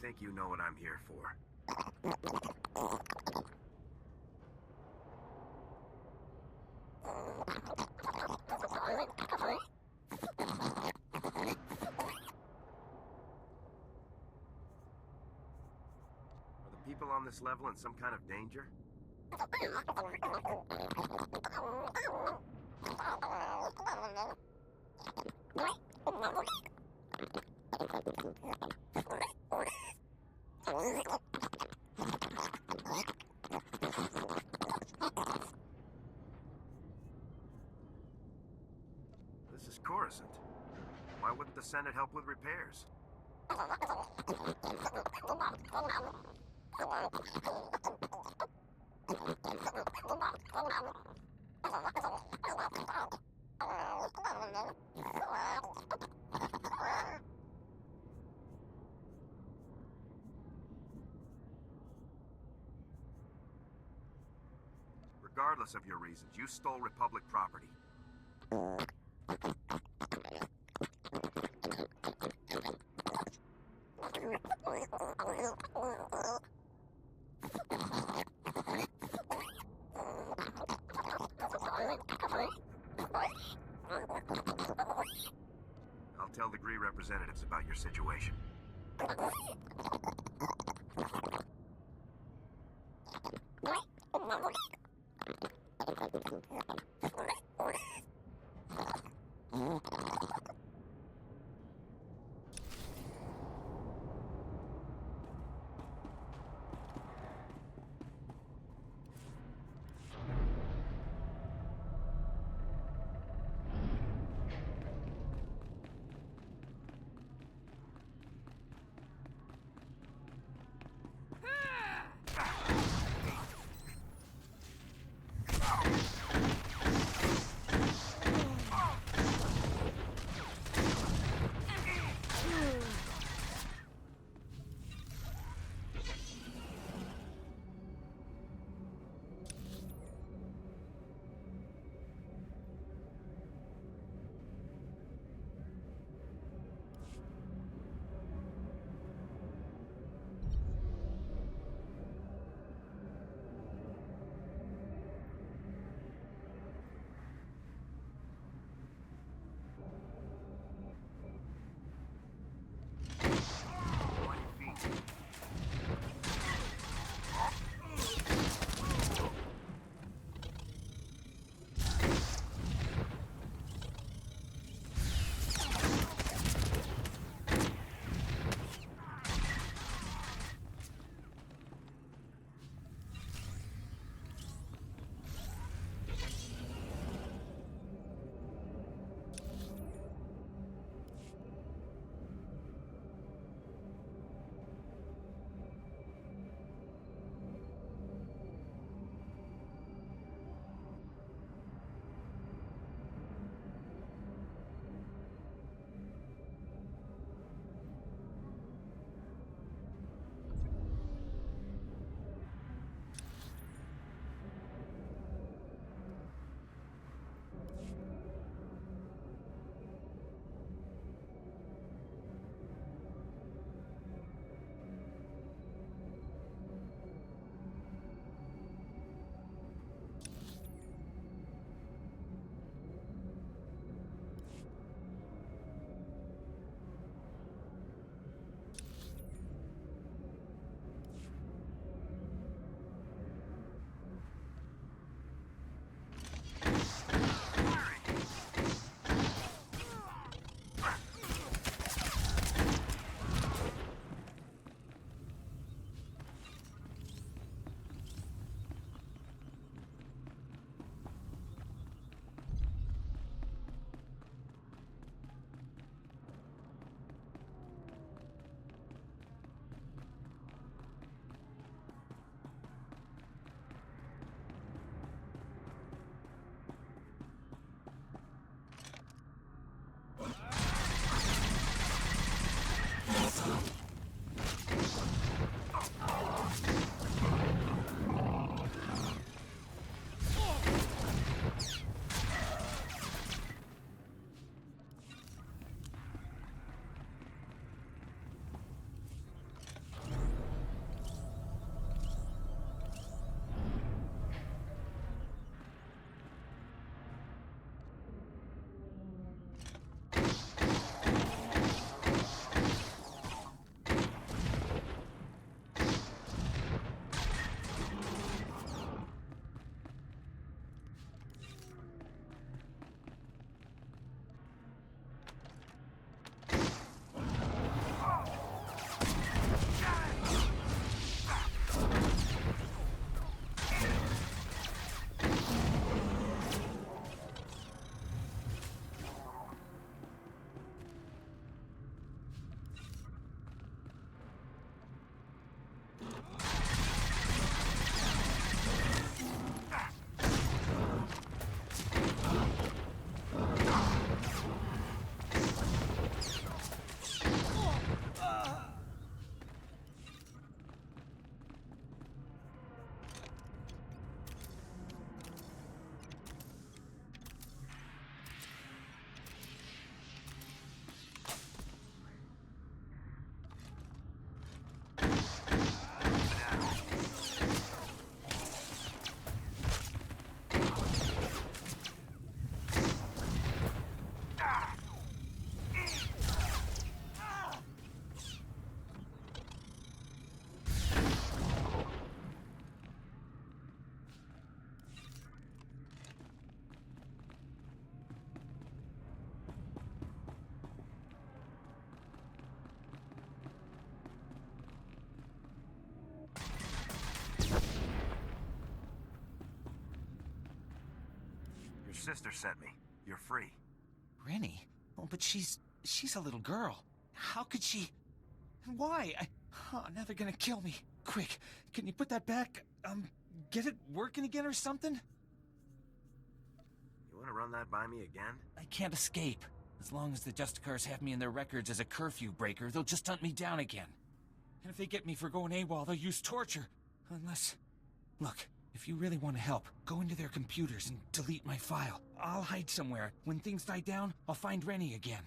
think you know what I'm here for. Are the people on this level in some kind of danger? This is Coruscant. Why wouldn't the Senate help with repairs? Regardless of your reasons, you stole Republic property. I'll tell degree representatives about your situation. sister sent me. You're free. Rennie? Oh, but she's a little girl. How could she... Why? Oh, now they're gonna kill me. Quick, can you put that back? Get it working again or something? You want to run that by me again? I can't escape. As long as the Justicars have me in their records as a curfew breaker, they'll just hunt me down again. And if they get me for going AWOL, they'll use torture. Unless... Look, if you really want to help, go into their computers and delete my file. I'll hide somewhere. When things die down, I'll find Rennie again.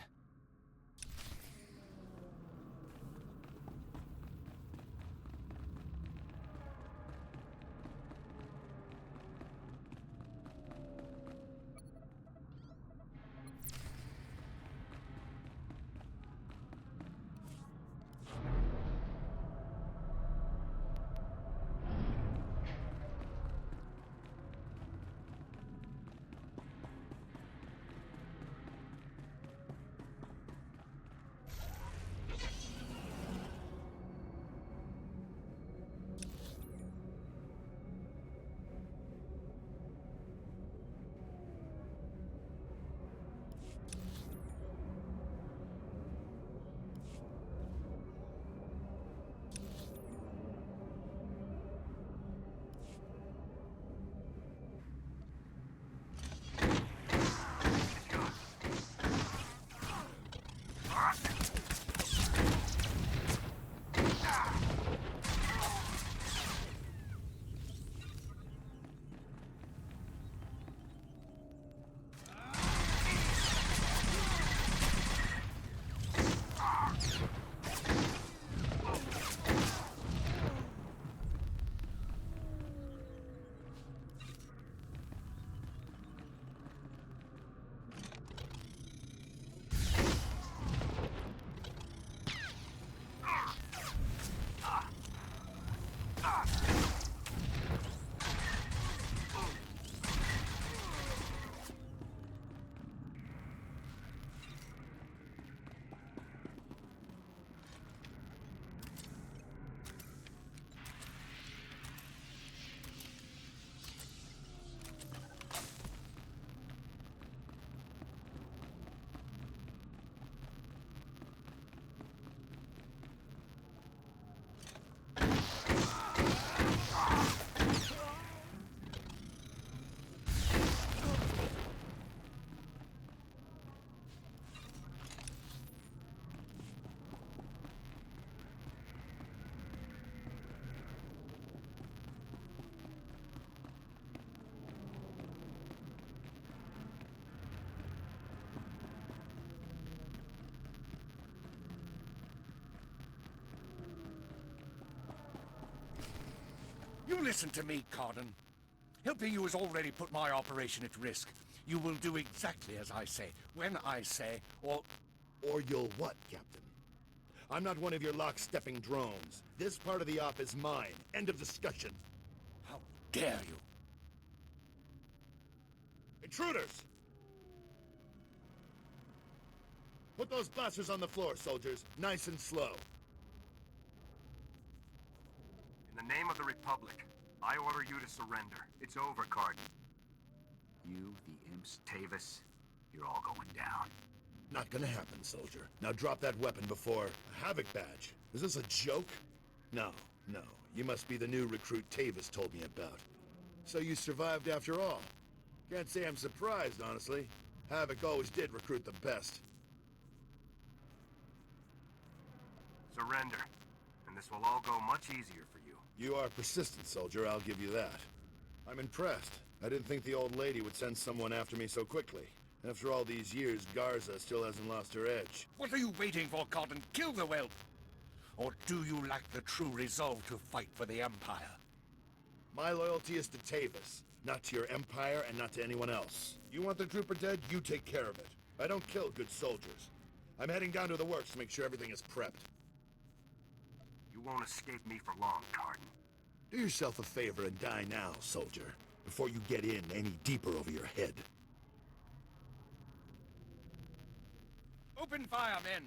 You listen to me, Cardon. Helping you has already put my operation at risk. You will do exactly as I say, when I say, or... Or you'll what, Captain? I'm not one of your lock-stepping drones. This part of the op is mine. End of discussion. How dare you? Intruders! Put those blasters on the floor, soldiers. Nice and slow. In the name of the Republic, I order you to surrender. It's over, Cardon. You, the imps, Tavis, you're all going down. Not gonna happen, soldier. Now drop that weapon before... Havoc badge. Is this a joke? No, no. You must be the new recruit Tavis told me about. So you survived after all. Can't say I'm surprised, honestly. Havoc always did recruit the best. Surrender, and this will all go much easier for you. You are persistent, soldier, I'll give you that. I'm impressed. I didn't think the old lady would send someone after me so quickly. After all these years, Garza still hasn't lost her edge. What are you waiting for, Cardon? Kill the whelp! Or do you lack the true resolve to fight for the Empire? My loyalty is to Tavis, not to your Empire and not to anyone else. You want the trooper dead, you take care of it. I don't kill good soldiers. I'm heading down to the works to make sure everything is prepped. You won't escape me for long, Cardon. Do yourself a favor and die now, soldier, before you get in any deeper over your head. Open fire, men!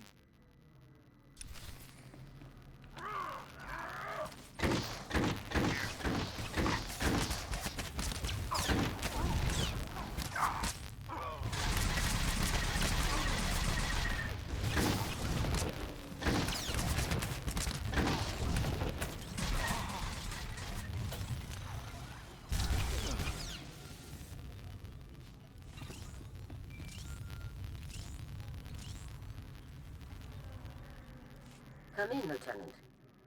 Come in, Lieutenant.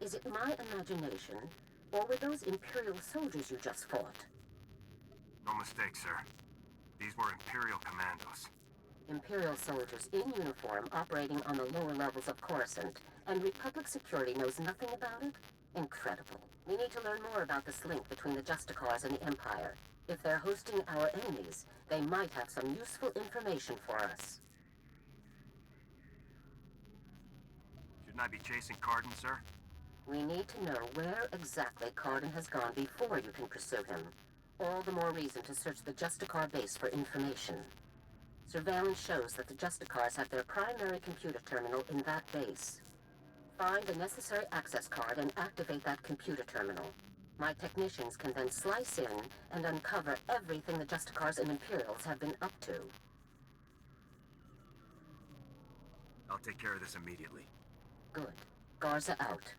Is it my imagination, or were those Imperial soldiers you just fought? No mistake, sir. These were Imperial commandos. Imperial soldiers in uniform operating on the lower levels of Coruscant, and Republic security knows nothing about it? Incredible. We need to learn more about this link between the Justicars and the Empire. If they're hosting our enemies, they might have some useful information for us. Shouldn't I be chasing Cardin, sir? We need to know where exactly Cardin has gone before you can pursue him. All the more reason to search the Justicar base for information. Surveillance shows that the Justicars have their primary computer terminal in that base. Find the necessary access card and activate that computer terminal. My technicians can then slice in and uncover everything the Justicars and Imperials have been up to. I'll take care of this immediately. Good. Garza out.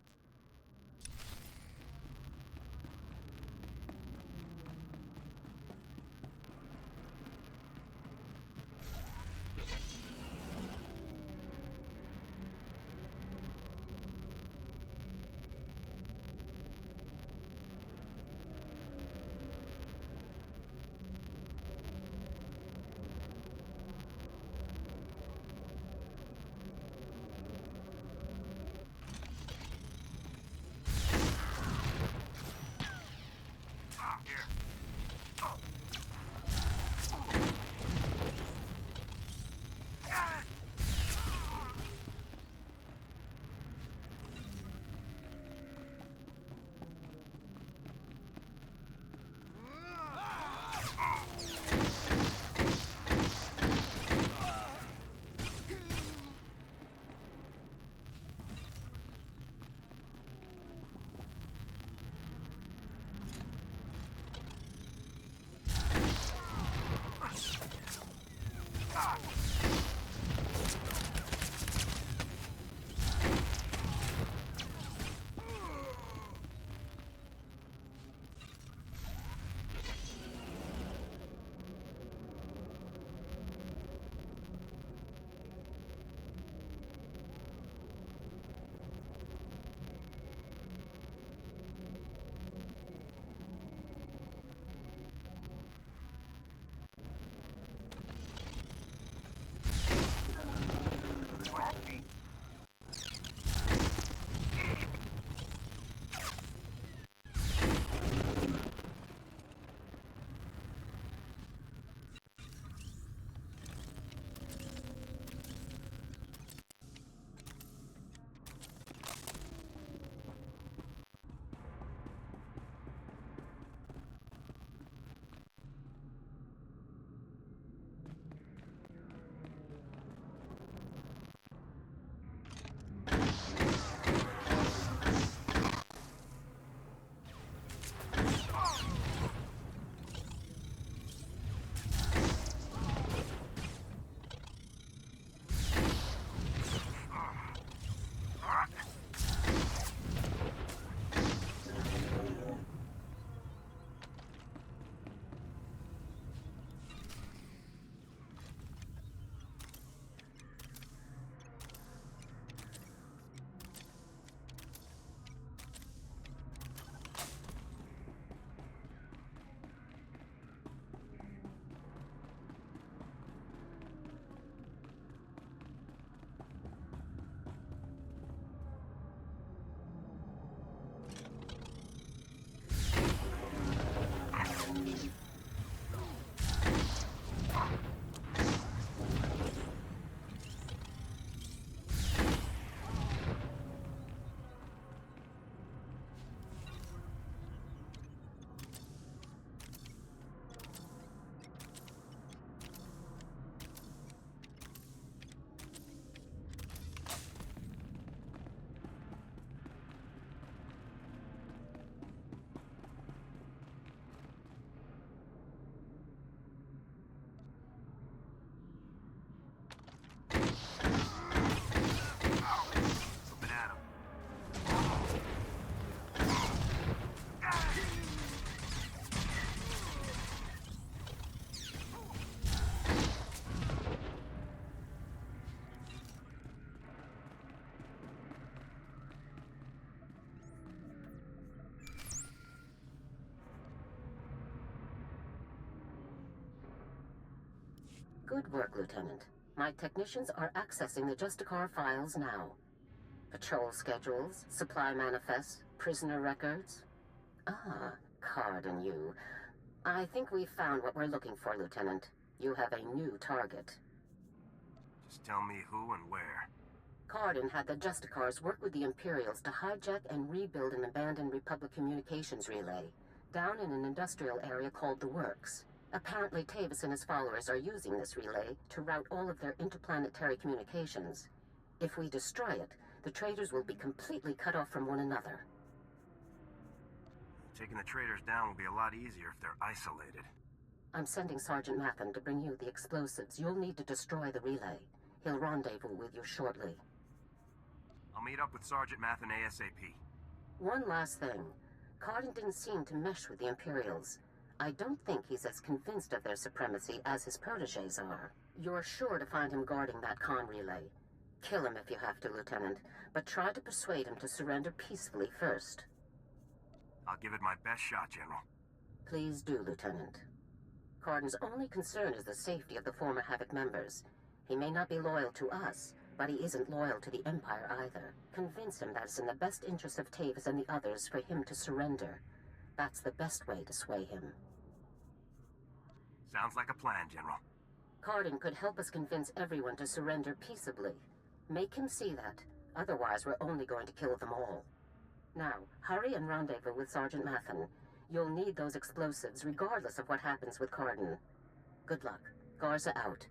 Good work, Lieutenant. My technicians are accessing the Justicar files now. Patrol schedules, supply manifests, prisoner records. Ah, Card and you. I think we've found what we're looking for, Lieutenant. You have a new target. Just tell me who and where. Cardin had the Justicars work with the Imperials to hijack and rebuild an abandoned Republic communications relay down in an industrial area called the Works. Apparently, Tavis and his followers are using this relay to route all of their interplanetary communications. If we destroy it, the traitors will be completely cut off from one another. Taking the traitors down will be a lot easier if they're isolated. I'm sending Sergeant Mathen to bring you the explosives. You'll need to destroy the relay. He'll rendezvous with you shortly. I'll meet up with Sergeant Mathen ASAP. One last thing. Cardin didn't seem to mesh with the Imperials. I don't think he's as convinced of their supremacy as his protégés are. You're sure to find him guarding that comm relay. Kill him if you have to, Lieutenant, but try to persuade him to surrender peacefully first. I'll give it my best shot, General. Please do, Lieutenant. Cardin's only concern is the safety of the former Havoc members. He may not be loyal to us, but he isn't loyal to the Empire either. Convince him that it's in the best interest of Tavis and the others for him to surrender. That's the best way to sway him. Sounds like a plan, General. Cardin could help us convince everyone to surrender peaceably. Make him see that. Otherwise, we're only going to kill them all. Now, hurry and rendezvous with Sergeant Mathen. You'll need those explosives, regardless of what happens with Cardin. Good luck. Garza out.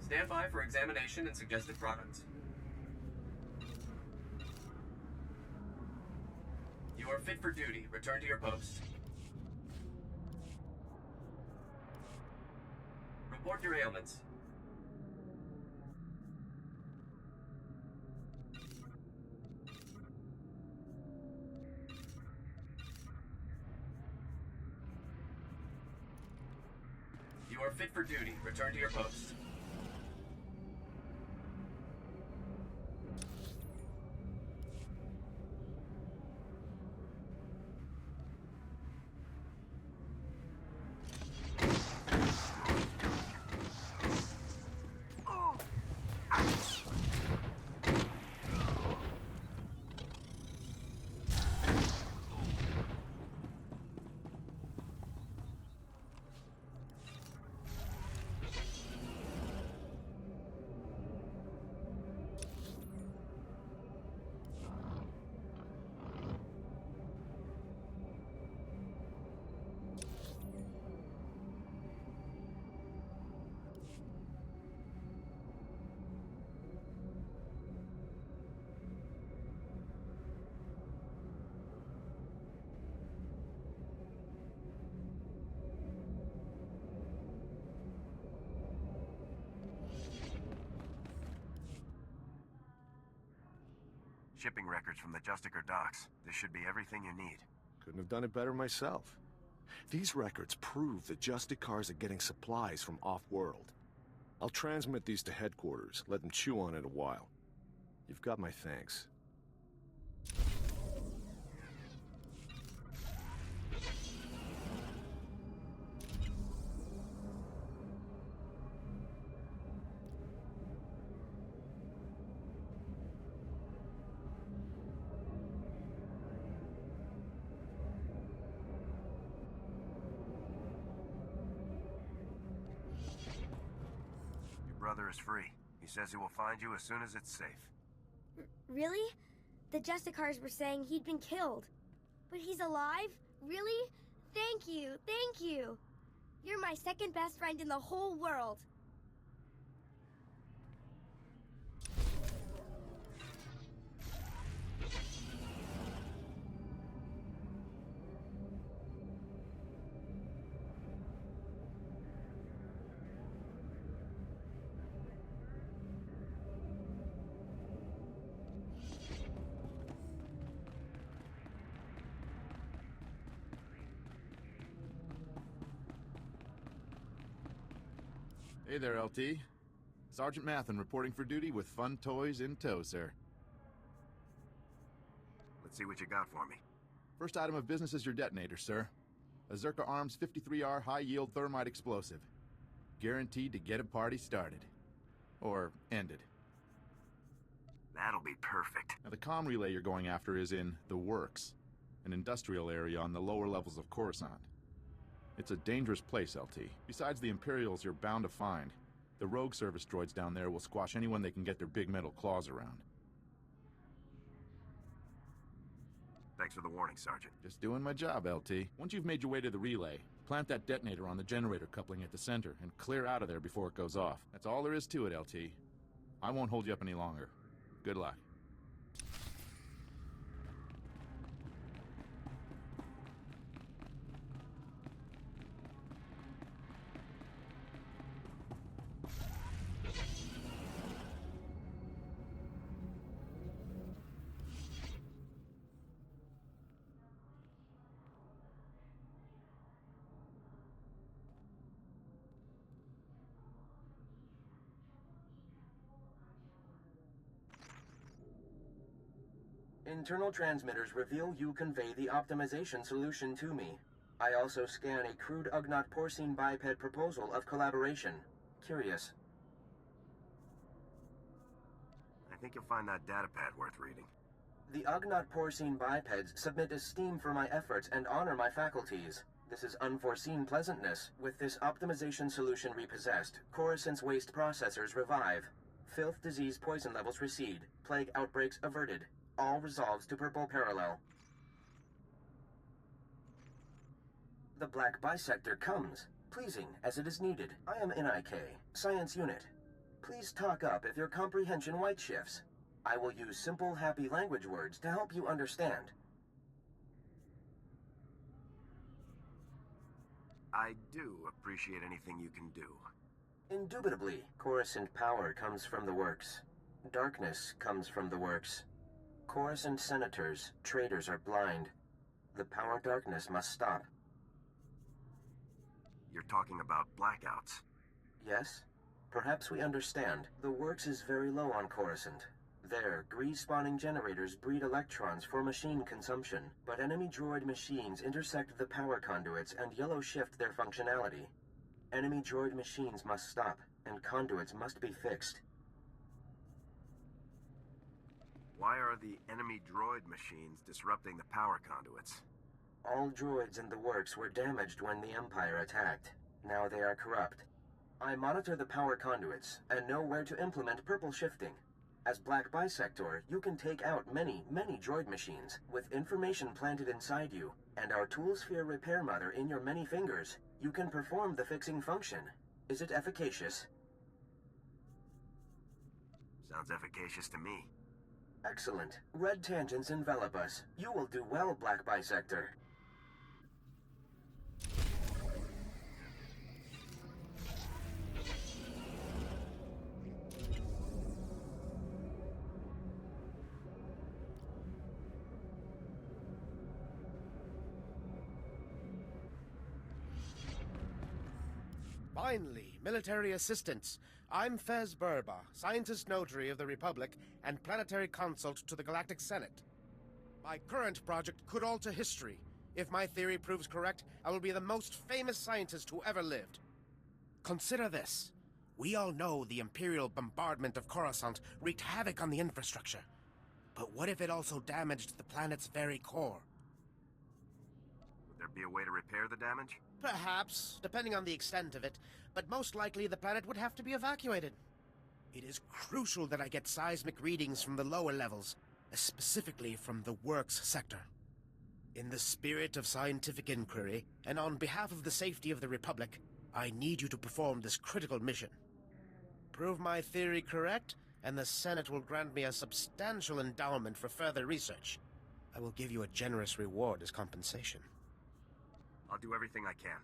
Stand by for examination and suggested products. You are fit for duty. Return to your post. Report your ailments. You are fit for duty. Return to your post. Shipping records from the Justicar docks. This should be everything you need. Couldn't have done it better myself. These records prove the Justicars are getting supplies from off-world. I'll transmit these to headquarters, let them chew on it a while. You've got my thanks. brother is free. He says he will find you as soon as it's safe. Really? The Justicars were saying he'd been killed. But he's alive? Really? Thank you, thank you. You're my second best friend in the whole world. Hey there, LT. Sergeant Mathen reporting for duty with fun toys in tow, sir. Let's see what you got for me. First item of business is your detonator, sir. A Zerka Arms 53R high-yield thermite explosive. Guaranteed to get a party started. Or ended. That'll be perfect. Now, the comm relay you're going after is in the Works, an industrial area on the lower levels of Coruscant. It's a dangerous place, LT. Besides the Imperials you're bound to find, the rogue service droids down there will squash anyone they can get their big metal claws around. Thanks for the warning, Sergeant. Just doing my job, LT. Once you've made your way to the relay, plant that detonator on the generator coupling at the center and clear out of there before it goes off. That's all there is to it, LT. I won't hold you up any longer. Good luck. Internal transmitters reveal you convey the optimization solution to me. I also scan a crude Ugnaught porcine biped proposal of collaboration. Curious. I think you'll find that datapad worth reading. The Ugnaught porcine bipeds submit esteem for my efforts and honor my faculties. This is unforeseen pleasantness. With this optimization solution repossessed, Coruscant's waste processors revive. Filth, disease, poison levels recede. Plague outbreaks averted. All resolves to purple parallel. The black bisector comes, pleasing as it is needed. I am NIK, Science Unit. Please talk up if your comprehension white shifts. I will use simple, happy language words to help you understand. I do appreciate anything you can do. Indubitably, Coruscant power comes from the Works. Darkness comes from the Works. Coruscant senators, traitors are blind. The power darkness must stop. You're talking about blackouts. Yes? Perhaps we understand. The Works is very low on Coruscant. There, grease-spawning generators breed electrons for machine consumption, but enemy droid machines intersect the power conduits and yellow shift their functionality. Enemy droid machines must stop, and conduits must be fixed. Why are the enemy droid machines disrupting the power conduits? All droids in the Works were damaged when the Empire attacked. Now they are corrupt. I monitor the power conduits and know where to implement purple shifting. As Black Bisector, you can take out many, many droid machines with information planted inside you, and our Toolsphere repair mother in your many fingers. You can perform the fixing function. Is it efficacious? Sounds efficacious to me. Excellent. Red tangents envelop us. You will do well, Black Bisector. Finally, military assistance. I'm Fez Burba, Scientist Notary of the Republic and Planetary Consult to the Galactic Senate. My current project could alter history. If my theory proves correct, I will be the most famous scientist who ever lived. Consider this. We all know the Imperial bombardment of Coruscant wreaked havoc on the infrastructure. But what if it also damaged the planet's very core? Would there be a way to repair the damage? Perhaps, depending on the extent of it, but most likely the planet would have to be evacuated. It is crucial that I get seismic readings from the lower levels, specifically from the works sector. In the spirit of scientific inquiry, and on behalf of the safety of the Republic, I need you to perform this critical mission. Prove my theory correct, and the Senate will grant me a substantial endowment for further research. I will give you a generous reward as compensation. I'll do everything I can.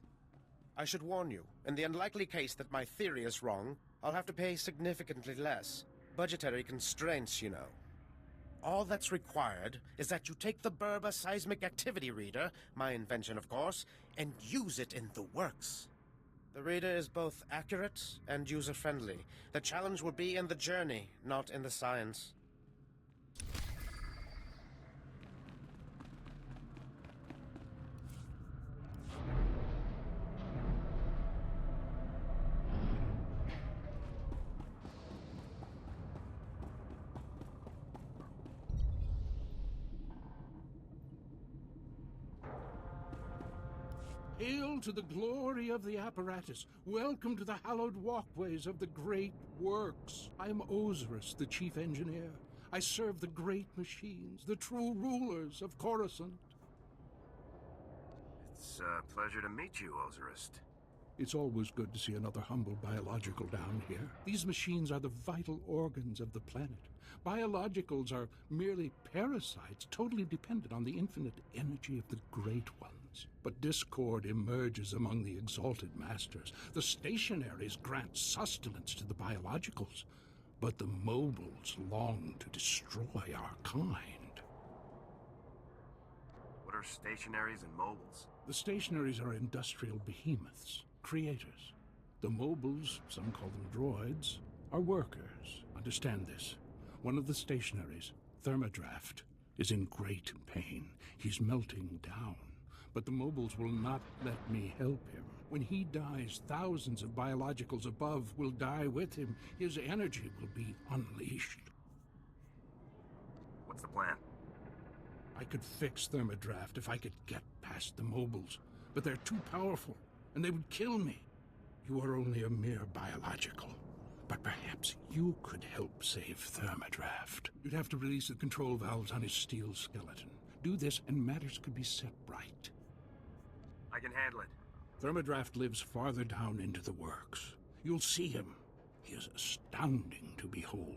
I should warn you, in the unlikely case that my theory is wrong, I'll have to pay significantly less. Budgetary constraints, you know. All that's required is that you take the Berba Seismic Activity Reader, my invention of course, and use it in the works. The reader is both accurate and user-friendly. The challenge will be in the journey, not in the science. Hail to the glory of the apparatus. Welcome to the hallowed walkways of the great works. I am Osiris, the chief engineer. I serve the great machines, the true rulers of Coruscant. It's a pleasure to meet you, Osiris. It's always good to see another humble biological down here. These machines are the vital organs of the planet. Biologicals are merely parasites, totally dependent on the infinite energy of the great ones. But discord emerges among the exalted masters. The stationaries grant sustenance to the biologicals, but the mobiles long to destroy our kind. What are stationaries and mobiles? The stationaries are industrial behemoths, creators. The mobiles, some call them droids, are workers. Understand this. One of the stationaries, Thermodraft, is in great pain. He's melting down. But the mobiles will not let me help him. When he dies, thousands of biologicals above will die with him. His energy will be unleashed. What's the plan? I could fix Thermodraft if I could get past the mobiles, but they're too powerful, and they would kill me. You are only a mere biological, but perhaps you could help save Thermodraft. You'd have to release the control valves on his steel skeleton. Do this, and matters could be set right. I can handle it. Thermodraft lives farther down into the works. You'll see him. He is astounding to behold.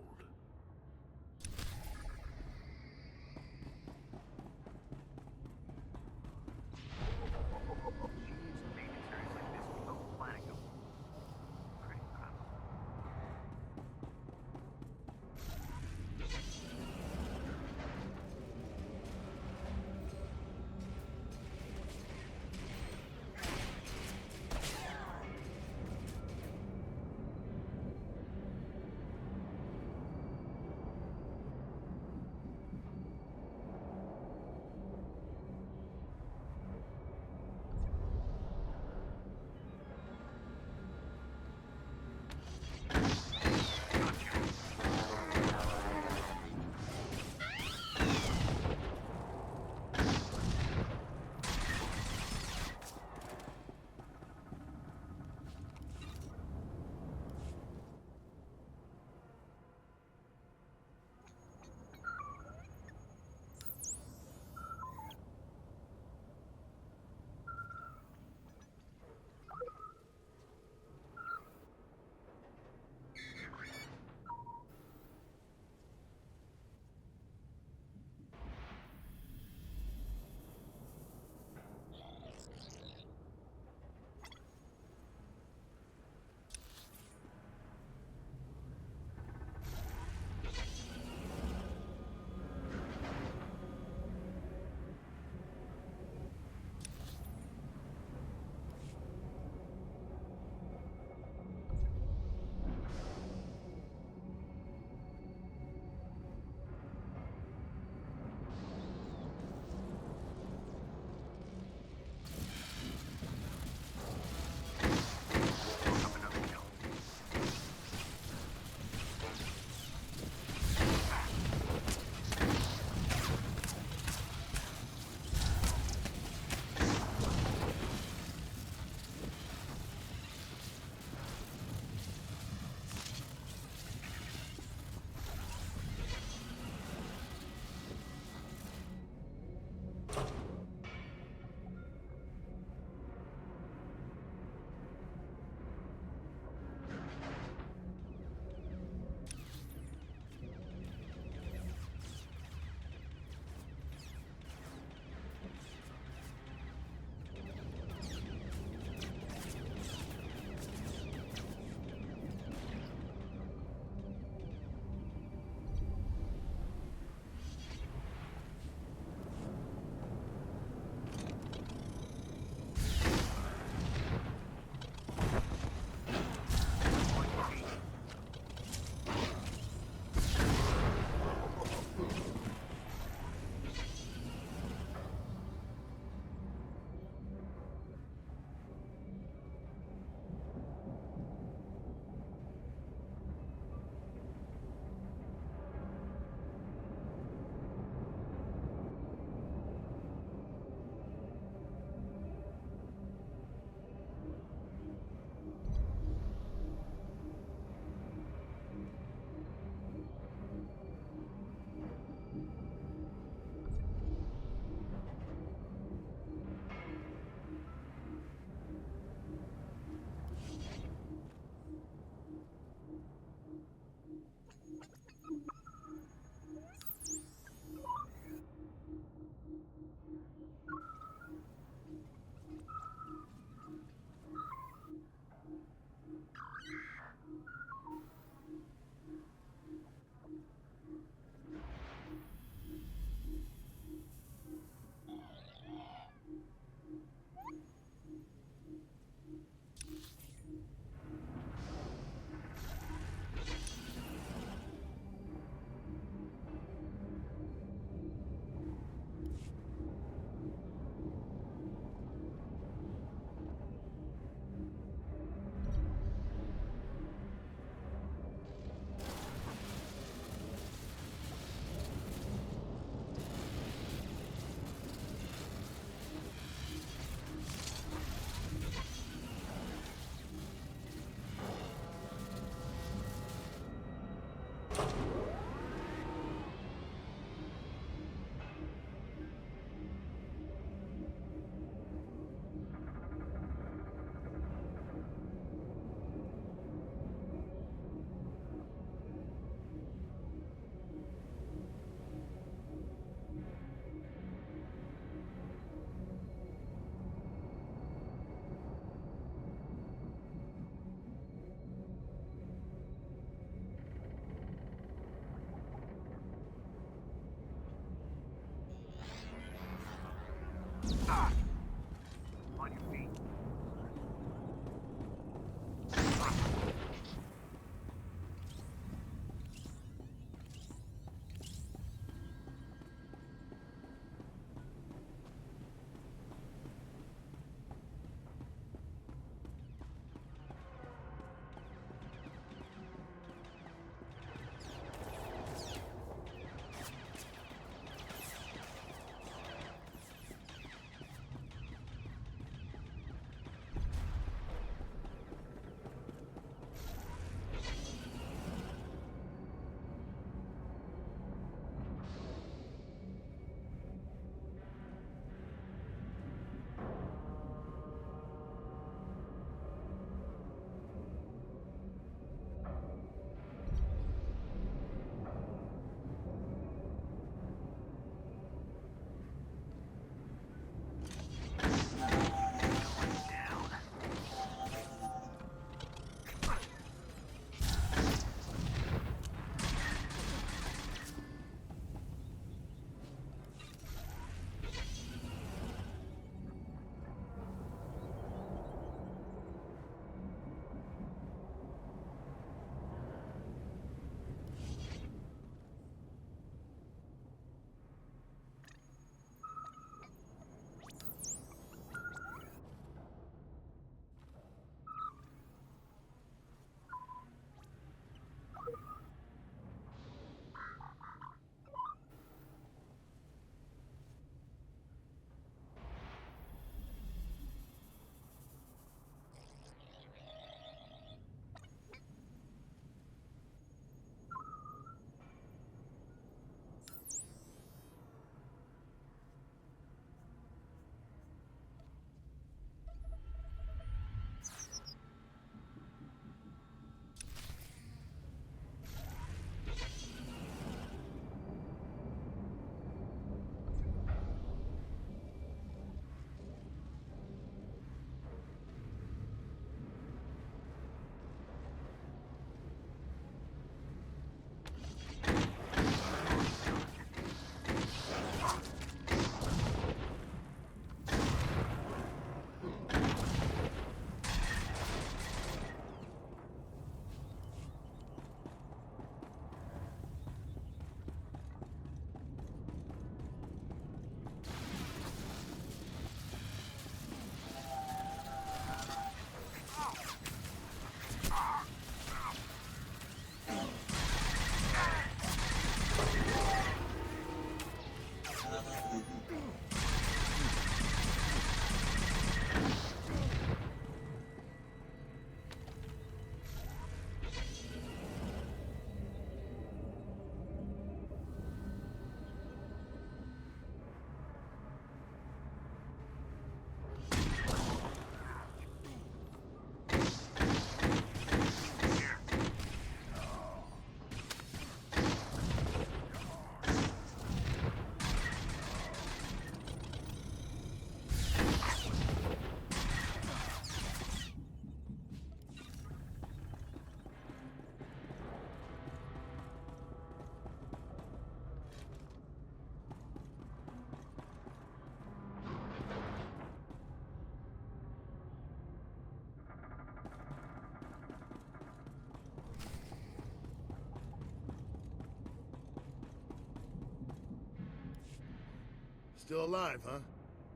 Still alive, huh?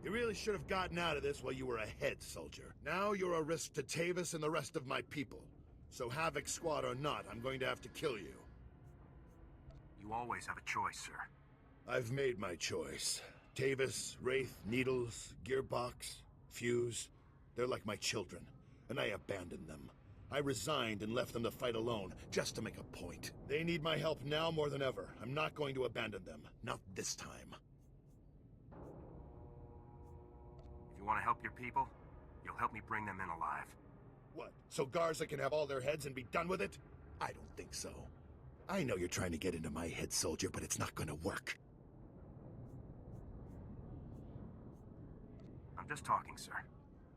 You really should have gotten out of this while you were ahead, soldier. Now you're a risk to Tavis and the rest of my people. So Havoc Squad or not, I'm going to have to kill you. You always have a choice, sir. I've made my choice. Tavis, Wraith, Needles, Gearbox, Fuse. They're like my children, and I abandoned them. I resigned and left them to fight alone, just to make a point. They need my help now more than ever. I'm not going to abandon them. Not this time. If you want to help your people, you'll help me bring them in alive. What, so Garza can have all their heads and be done with it? I don't think so. I know you're trying to get into my head, soldier, but it's not going to work. I'm just talking, sir.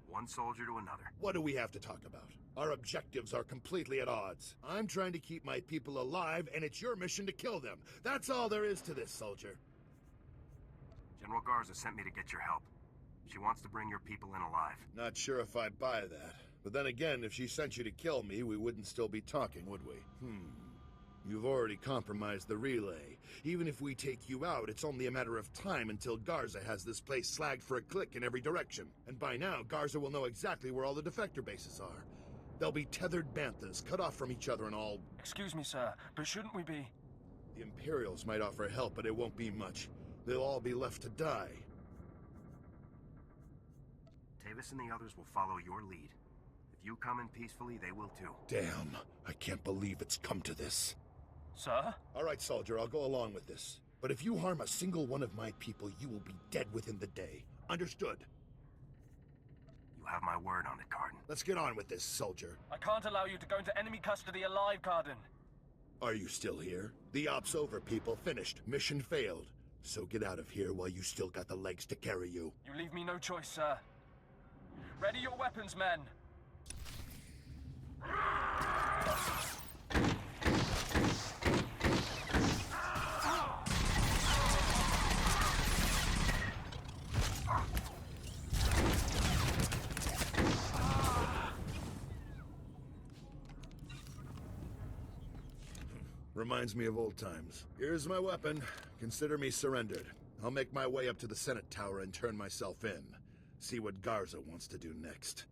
One soldier to another. What do we have to talk about? Our objectives are completely at odds. I'm trying to keep my people alive, and it's your mission to kill them. That's all there is to this, soldier. General Garza sent me to get your help. She wants to bring your people in alive. Not sure if I buy that. But then again, if she sent you to kill me, we wouldn't still be talking, would we? You've already compromised the relay. Even if we take you out, it's only a matter of time until Garza has this place slagged for a click in every direction. And by now, Garza will know exactly where all the defector bases are. They'll be tethered banthas, cut off from each other and all... Excuse me, sir, but shouldn't we be... The Imperials might offer help, but it won't be much. They'll all be left to die. Tavis and the others will follow your lead. If you come in peacefully, they will too. Damn, I can't believe it's come to this. Sir? All right, soldier, I'll go along with this. But if you harm a single one of my people, you will be dead within the day. Understood? You have my word on it, Cardin. Let's get on with this, soldier. I can't allow you to go into enemy custody alive, Cardin. Are you still here? The op's over, people. Finished. Mission failed. So get out of here while you still got the legs to carry you. You leave me no choice, sir. Ready your weapons, men. Reminds me of old times. Here's my weapon. Consider me surrendered. I'll make my way up to the Senate Tower and turn myself in. See what Garza wants to do next.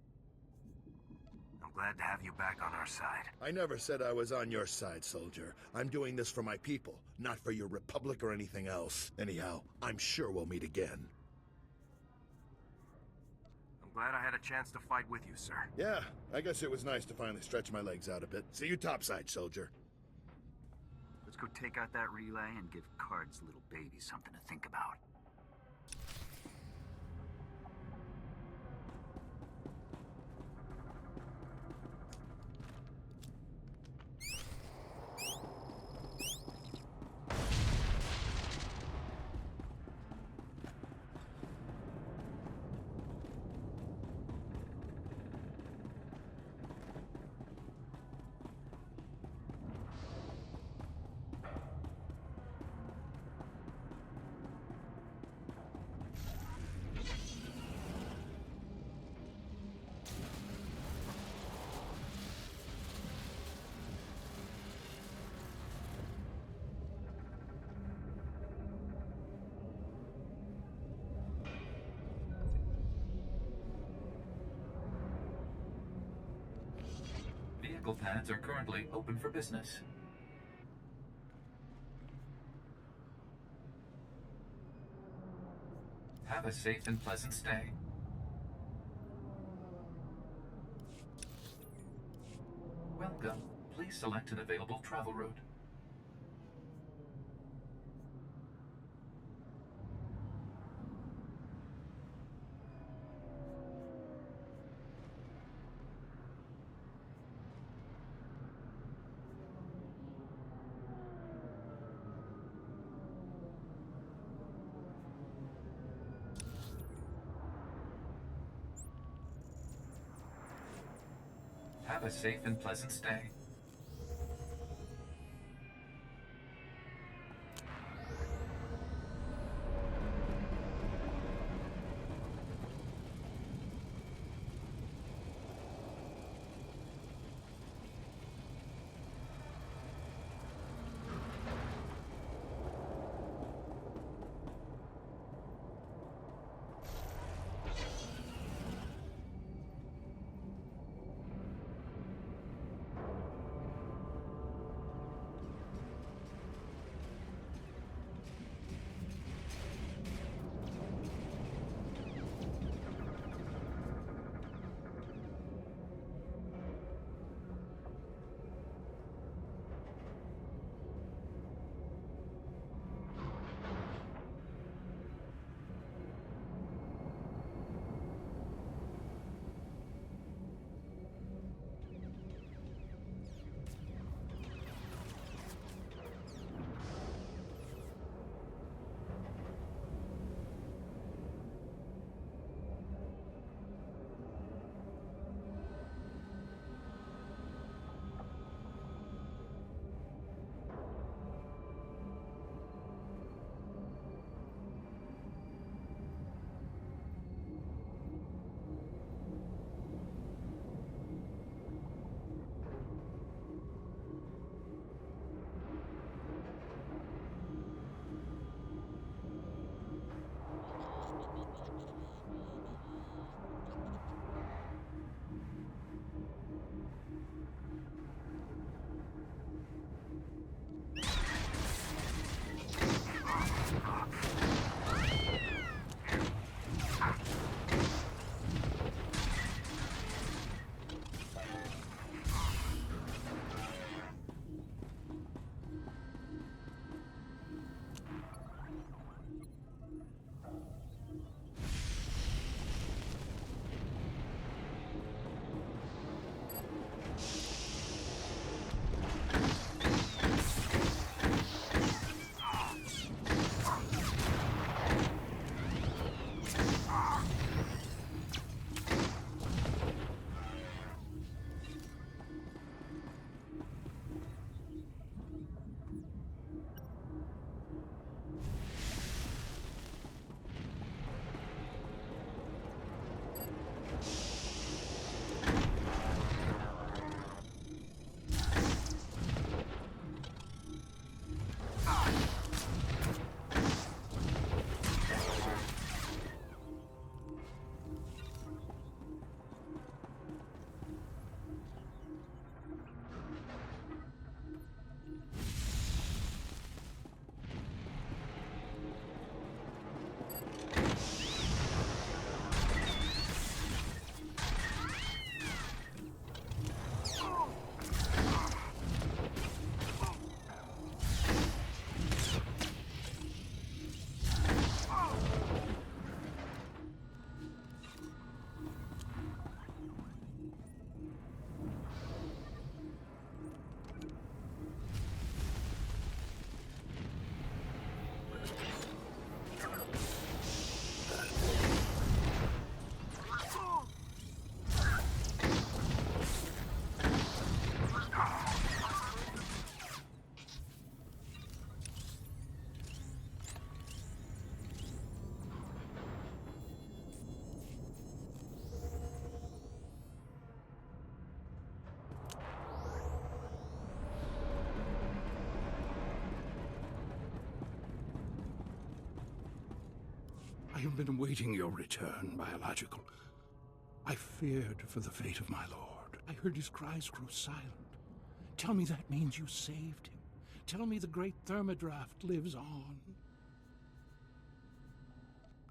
I'm glad to have you back on our side. I never said I was on your side, soldier. I'm doing this for my people, not for your republic or anything else. Anyhow, I'm sure we'll meet again. I'm glad I had a chance to fight with you, sir. Yeah, I guess it was nice to finally stretch my legs out a bit. See you topside, soldier. Let's go take out that relay and give Card's little baby something to think about. Vehicle pads are currently open for business. Have a safe and pleasant stay. Welcome. Please select an available travel route. Have a safe and pleasant stay. I have been awaiting your return, biological. I feared for the fate of my lord. I heard his cries grow silent. Tell me that means you saved him. Tell me the great thermodraft lives on.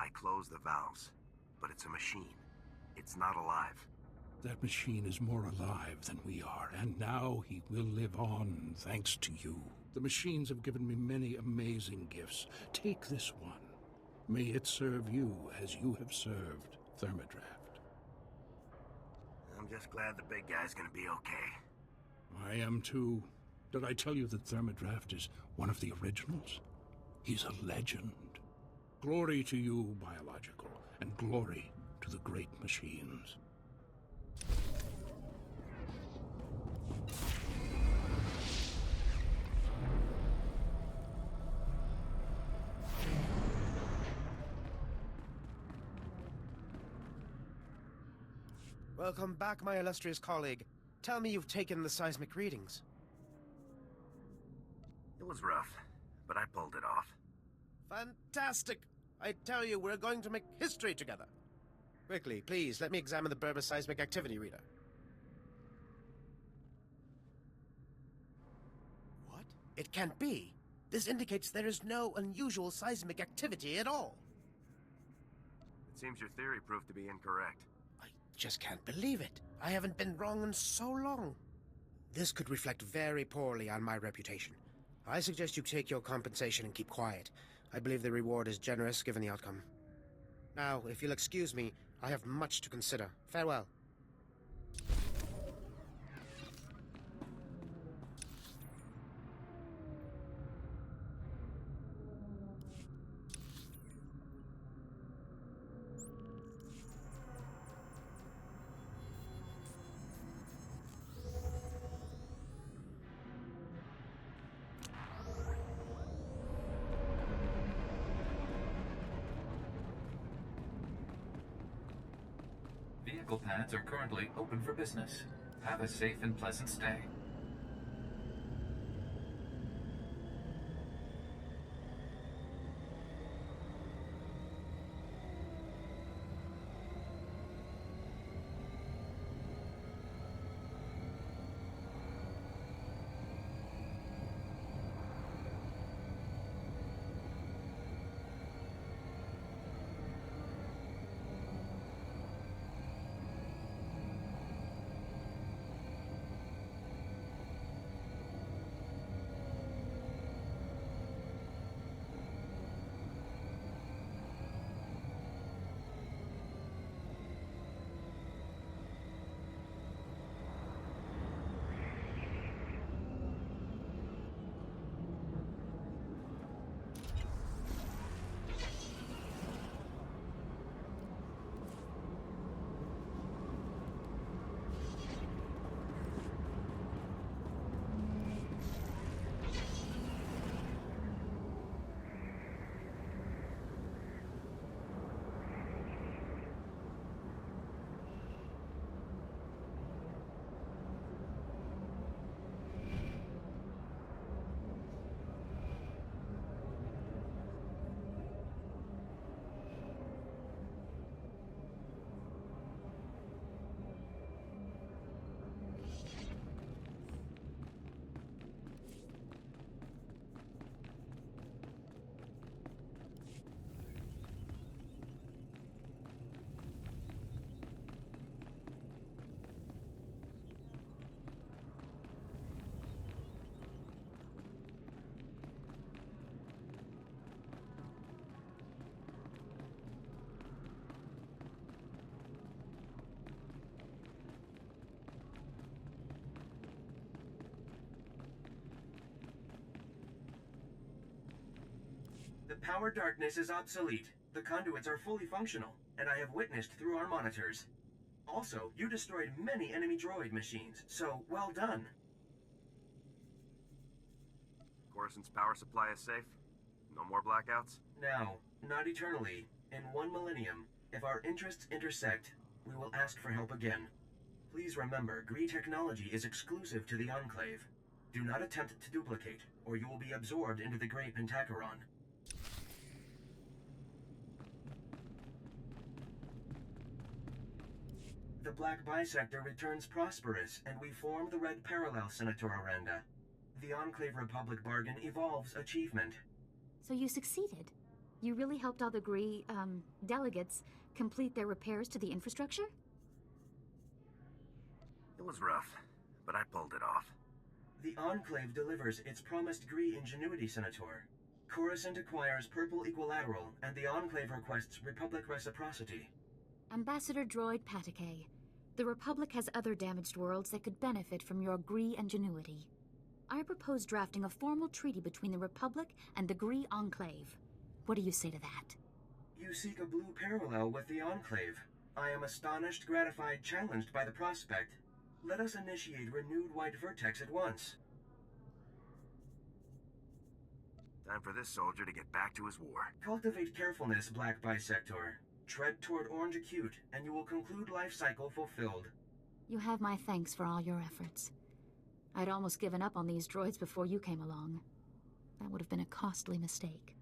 I closed the valves, but it's a machine. It's not alive. That machine is more alive than we are, and now he will live on thanks to you. The machines have given me many amazing gifts. Take this one. May it serve you as you have served Thermodraft. I'm just glad the big guy's gonna be okay. I am too. Did I tell you that Thermodraft is one of the originals? He's a legend. Glory to you, biological, and glory to the great machines. Welcome back, my illustrious colleague. Tell me you've taken the seismic readings. It was rough, but I pulled it off. Fantastic! I tell you, we're going to make history together. Quickly, please, let me examine the Berber seismic activity reader. What? It can't be. This indicates there is no unusual seismic activity at all. It seems your theory proved to be incorrect. I just can't believe it. I haven't been wrong in so long. This could reflect very poorly on my reputation. I suggest you take your compensation and keep quiet. I believe the reward is generous given the outcome. Now, if you'll excuse me, I have much to consider. Farewell. Vehicle pads are currently open for business. Have a safe and pleasant stay. The power darkness is obsolete. The conduits are fully functional, and I have witnessed through our monitors. Also, you destroyed many enemy droid machines, so well done. Coruscant's power supply is safe? No more blackouts? Now, not eternally. In 1 millennium, if our interests intersect, we will ask for help again. Please remember, Gree technology is exclusive to the Enclave. Do not attempt to duplicate, or you will be absorbed into the Grey Pentacheron. the Black Bisector returns prosperous, and we form the Red Parallel, Senator Aranda. The Enclave Republic bargain evolves achievement. So you succeeded. You really helped all the delegates complete their repairs to the infrastructure? It was rough, but I pulled it off. The Enclave delivers its promised Gree ingenuity, Senator. Coruscant acquires Purple Equilateral, and the Enclave requests Republic reciprocity. Ambassador Droid Patakay, the Republic has other damaged worlds that could benefit from your Gree ingenuity. I propose drafting a formal treaty between the Republic and the Gree Enclave. What do you say to that? You seek a blue parallel with the Enclave. I am astonished, gratified, challenged by the prospect. Let us initiate renewed white vertex at once. Time for this soldier to get back to his war. Cultivate carefulness, Black Bisector. Tread toward Orange Acute, and you will conclude life cycle fulfilled. You have my thanks for all your efforts. I'd almost given up on these droids before you came along. That would have been a costly mistake.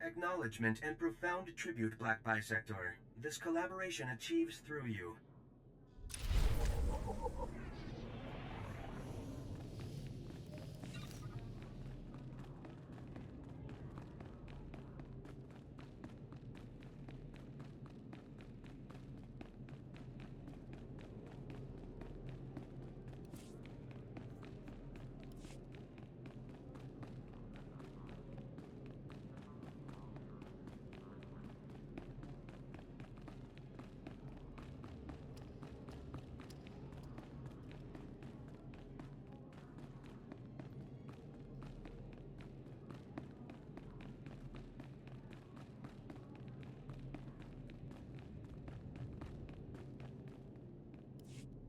Acknowledgement and profound tribute, Black Bisector. This collaboration achieves through you.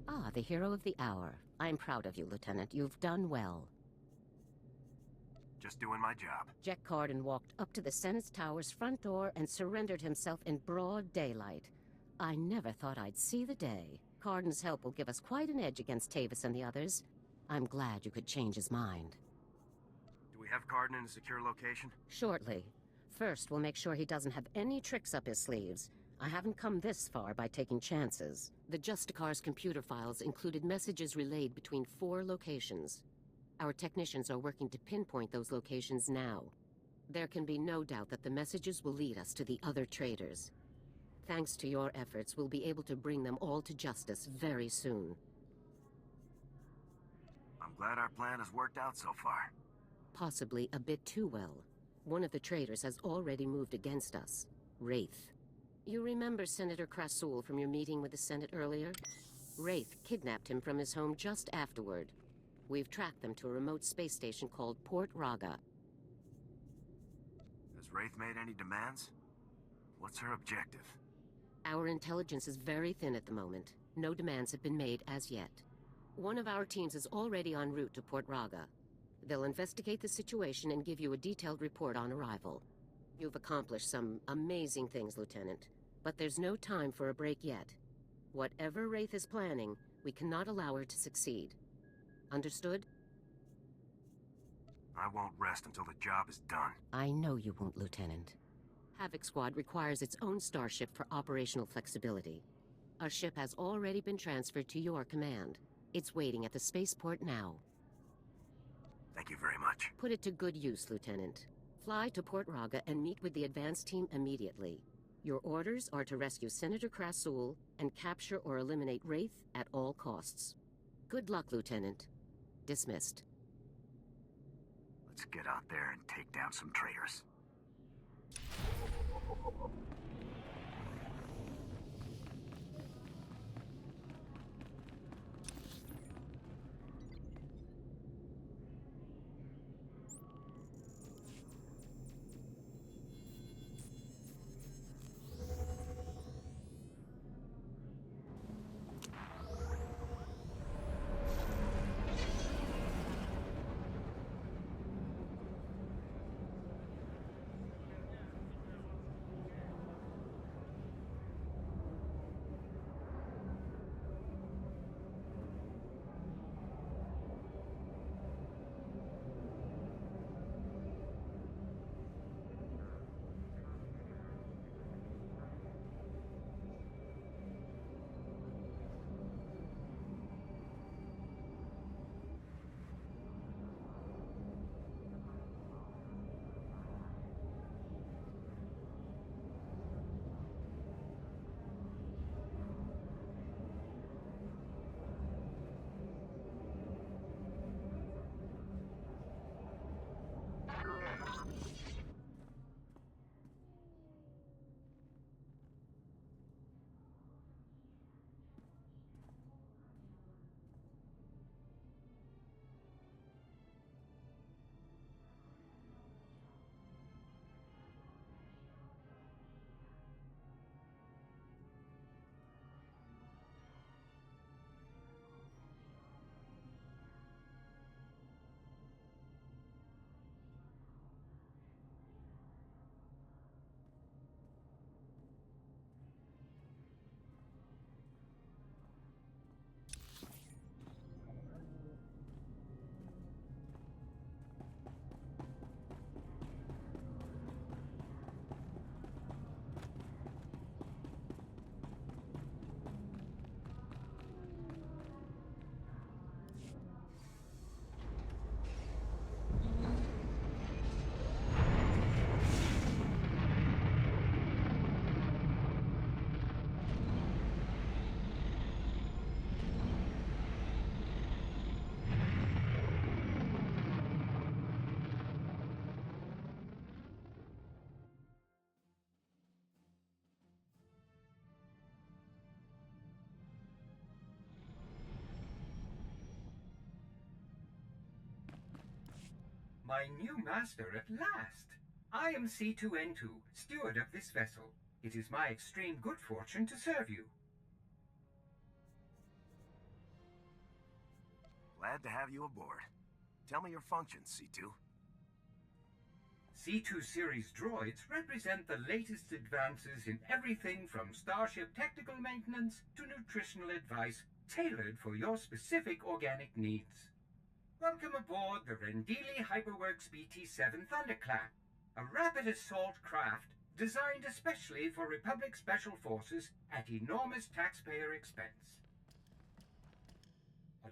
Ah, the hero of the hour. I'm proud of you, Lieutenant. You've done well. Just doing my job. Jack Cardon walked up to the Senate's tower's front door and surrendered himself in broad daylight. I never thought I'd see the day. Cardon's help will give us quite an edge against Tavis and the others. I'm glad you could change his mind. Do we have Cardon in a secure location? Shortly. First, we'll make sure he doesn't have any tricks up his sleeves. I haven't come this far by taking chances. The Justicar's computer files included messages relayed between 4 locations. Our technicians are working to pinpoint those locations now. There can be no doubt that the messages will lead us to the other traitors. Thanks to your efforts, we'll be able to bring them all to justice very soon. I'm glad our plan has worked out so far. Possibly a bit too well. One of the traitors has already moved against us. Wraith. You remember Senator Krasul from your meeting with the Senate earlier? Wraith kidnapped him from his home just afterward. We've tracked them to a remote space station called Port Raga. Has Wraith made any demands? What's her objective? Our intelligence is very thin at the moment. No demands have been made as yet. One of our teams is already en route to Port Raga. They'll investigate the situation and give you a detailed report on arrival. You've accomplished some amazing things, Lieutenant. But there's no time for a break yet. Whatever Wraith is planning, we cannot allow her to succeed. Understood? I won't rest until the job is done. I know you won't, Lieutenant. Havoc Squad requires its own starship for operational flexibility. Our ship has already been transferred to your command. It's waiting at the spaceport now. Thank you very much. Put it to good use, Lieutenant. Fly to Port Raga and meet with the advance team immediately. Your orders are to rescue Senator Krasul and capture or eliminate Wraith at all costs. Good luck, Lieutenant. Dismissed. Let's get out there and take down some traitors. My new master at last. I am C2N2, steward of this vessel. It is my extreme good fortune to serve you. Glad to have you aboard. Tell me your functions, C2. C2 series droids represent the latest advances in everything from starship technical maintenance to nutritional advice tailored for your specific organic needs. Welcome aboard the Rendili Hyperworks BT-7 Thunderclap, a rapid assault craft designed especially for Republic Special Forces at enormous taxpayer expense.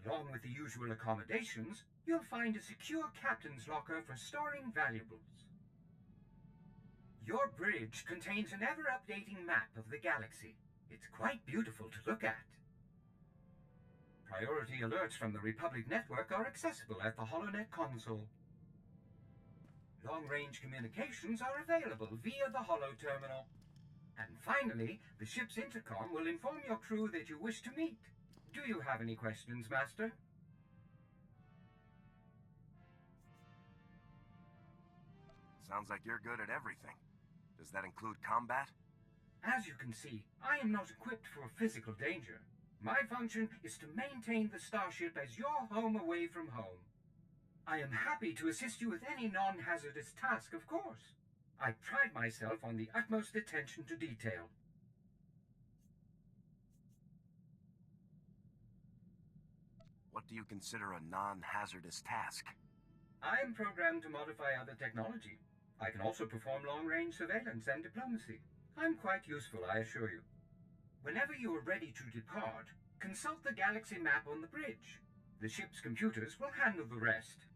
Along with the usual accommodations, you'll find a secure captain's locker for storing valuables. Your bridge contains an ever-updating map of the galaxy. It's quite beautiful to look at. Priority alerts from the Republic network are accessible at the HoloNet console. Long-range communications are available via the Holo Terminal. And finally, the ship's intercom will inform your crew that you wish to meet. Do you have any questions, Master? Sounds like you're good at everything. Does that include combat? As you can see, I am not equipped for physical danger. My function is to maintain the starship as your home away from home. I am happy to assist you with any non-hazardous task, of course. I pride myself on the utmost attention to detail. What do you consider a non-hazardous task? I am programmed to modify other technology. I can also perform long-range surveillance and diplomacy. I'm quite useful, I assure you. Whenever you are ready to depart, consult the galaxy map on the bridge. The ship's computers will handle the rest.